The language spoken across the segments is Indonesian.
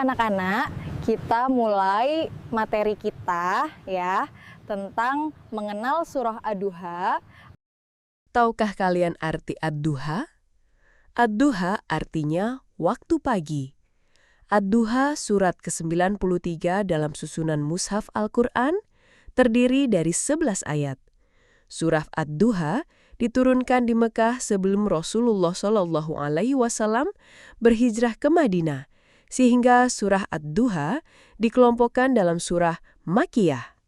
anak-anak, kita mulai materi kita ya tentang mengenal surah Ad-Duha. Tahukah kalian arti Ad-Duha? Ad-Duha artinya waktu pagi. Ad-Duha surat ke-93 dalam susunan Mushaf Al-Quran terdiri dari 11 ayat. Surah Ad-Duha diturunkan di Mekah sebelum Rasulullah SAW berhijrah ke Madinah, sehingga surah Ad-Duha dikelompokkan dalam surah Makkiyah.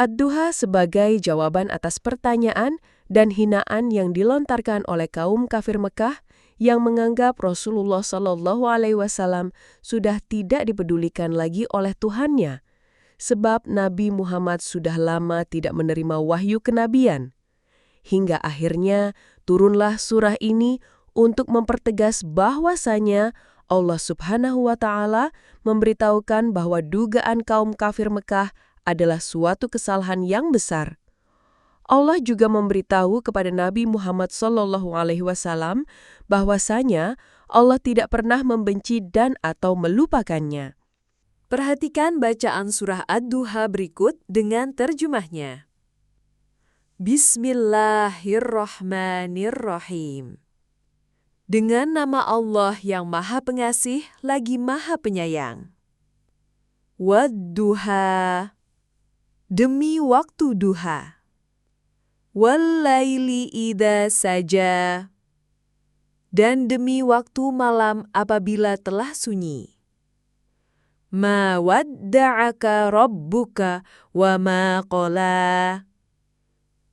Ad-Duha sebagai jawaban atas pertanyaan dan hinaan yang dilontarkan oleh kaum kafir Mekah yang menganggap Rasulullah SAW sudah tidak dipedulikan lagi oleh Tuhannya, sebab Nabi Muhammad sudah lama tidak menerima wahyu kenabian. Hingga akhirnya turunlah surah ini untuk mempertegas bahwasanya Allah Subhanahu wa Ta'ala memberitahukan bahwa dugaan kaum kafir Mekah adalah suatu kesalahan yang besar. Allah juga memberitahu kepada Nabi Muhammad SAW bahwasanya Allah tidak pernah membenci dan atau melupakannya. Perhatikan bacaan surah Ad-Duha berikut dengan terjemahnya. Bismillahirrahmanirrahim. Dengan nama Allah yang Maha Pengasih lagi Maha Penyayang. Wad-duha, demi waktu duha. Wal-laili idza saja, dan demi waktu malam apabila telah sunyi. Ma wadda'aka rabbuka wa ma qala.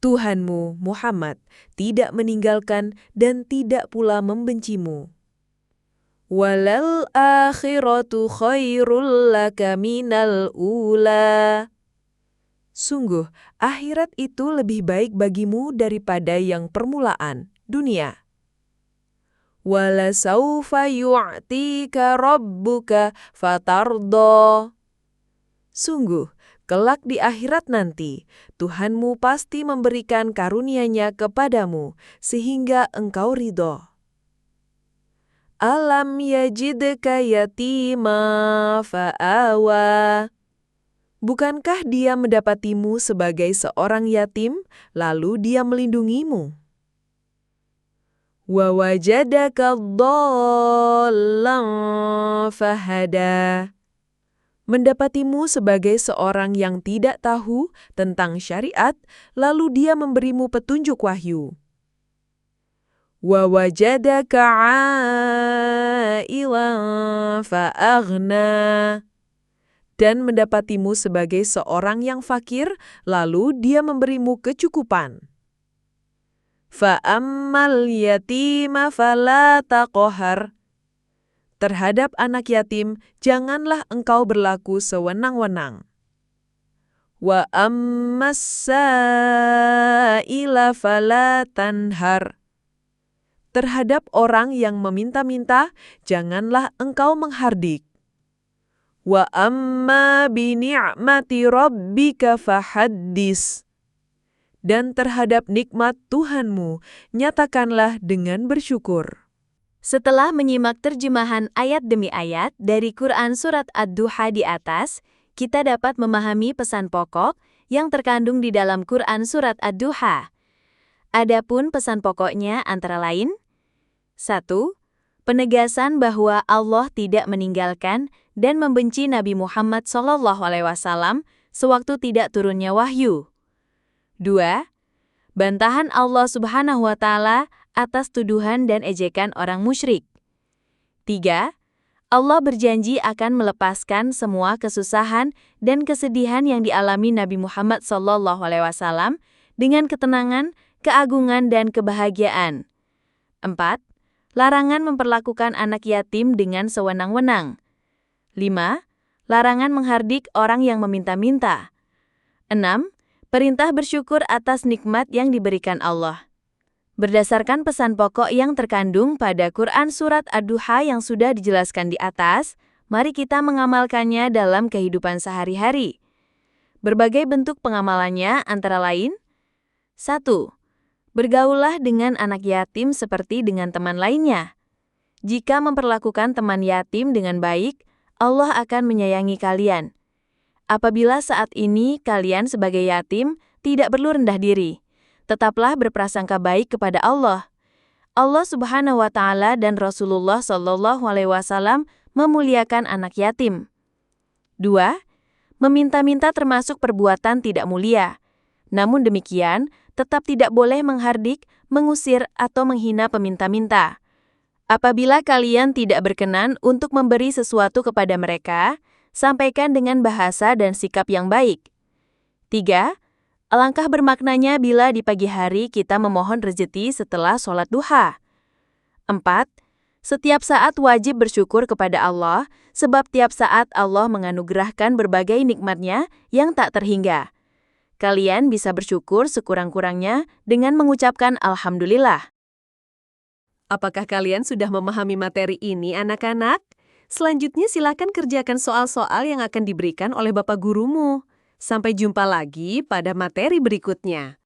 Tuhanmu, Muhammad, tidak meninggalkan dan tidak pula membencimu. Walal akhiratu khairul laka minal ula. Sungguh, akhirat itu lebih baik bagimu daripada yang permulaan, dunia. Wala saufa yu'tika rabbuka fatardo. Sungguh, kelak di akhirat nanti, Tuhanmu pasti memberikan karunia-Nya kepadamu, sehingga engkau ridho. Alam yajidka yatima fa'awa. Bukankah Dia mendapatimu sebagai seorang yatim, lalu Dia melindungimu? Wa wajadaka dhallan fahada. Mendapatimu sebagai seorang yang tidak tahu tentang syariat, lalu Dia memberimu petunjuk wahyu. Wa wajadaka 'ailan fa'aghna. Dan mendapatimu sebagai seorang yang fakir, lalu Dia memberimu kecukupan. Fa'ammal yatima fala taqhar. Terhadap anak yatim, janganlah engkau berlaku sewenang-wenang. Wa ammas sa'ila fala tanhar. Terhadap orang yang meminta-minta, janganlah engkau menghardik. Wa amma bi ni'mati rabbika fahaddis. Dan terhadap nikmat Tuhanmu, nyatakanlah dengan bersyukur. Setelah menyimak terjemahan ayat demi ayat dari Quran Surat Ad-Duha di atas, kita dapat memahami pesan pokok yang terkandung di dalam Quran Surat Ad-Duha. Adapun pesan pokoknya antara lain: 1. Penegasan bahwa Allah tidak meninggalkan dan membenci Nabi Muhammad SAW sewaktu tidak turunnya wahyu. 2. Bantahan Allah Subhanahu wa Ta'ala atas tuduhan dan ejekan orang musyrik. 3. Allah berjanji akan melepaskan semua kesusahan dan kesedihan yang dialami Nabi Muhammad SAW dengan ketenangan, keagungan, dan kebahagiaan. 4. Larangan memperlakukan anak yatim dengan sewenang-wenang. 5. Larangan menghardik orang yang meminta-minta. 6. Perintah bersyukur atas nikmat yang diberikan Allah. Berdasarkan pesan pokok yang terkandung pada Quran Surat Ad-Duha yang sudah dijelaskan di atas, mari kita mengamalkannya dalam kehidupan sehari-hari. Berbagai bentuk pengamalannya antara lain: 1. Bergaullah dengan anak yatim seperti dengan teman lainnya. Jika memperlakukan teman yatim dengan baik, Allah akan menyayangi kalian. Apabila saat ini kalian sebagai yatim tidak perlu rendah diri, tetaplah berprasangka baik kepada Allah. Allah Subhanahu wa Ta'ala dan Rasulullah Shallallahu Alaihi Wasallam memuliakan anak yatim. 2. Meminta-minta termasuk perbuatan tidak mulia. Namun demikian, tetap tidak boleh menghardik, mengusir, atau menghina peminta-minta. Apabila kalian tidak berkenan untuk memberi sesuatu kepada mereka, sampaikan dengan bahasa dan sikap yang baik. 3. Alangkah bermaknanya bila di pagi hari kita memohon rezeki setelah sholat duha. 4. Setiap saat wajib bersyukur kepada Allah, sebab tiap saat Allah menganugerahkan berbagai nikmat-Nya yang tak terhingga. Kalian bisa bersyukur sekurang-kurangnya dengan mengucapkan Alhamdulillah. Apakah kalian sudah memahami materi ini, anak-anak? Selanjutnya silakan kerjakan soal-soal yang akan diberikan oleh Bapak Gurumu. Sampai jumpa lagi pada materi berikutnya.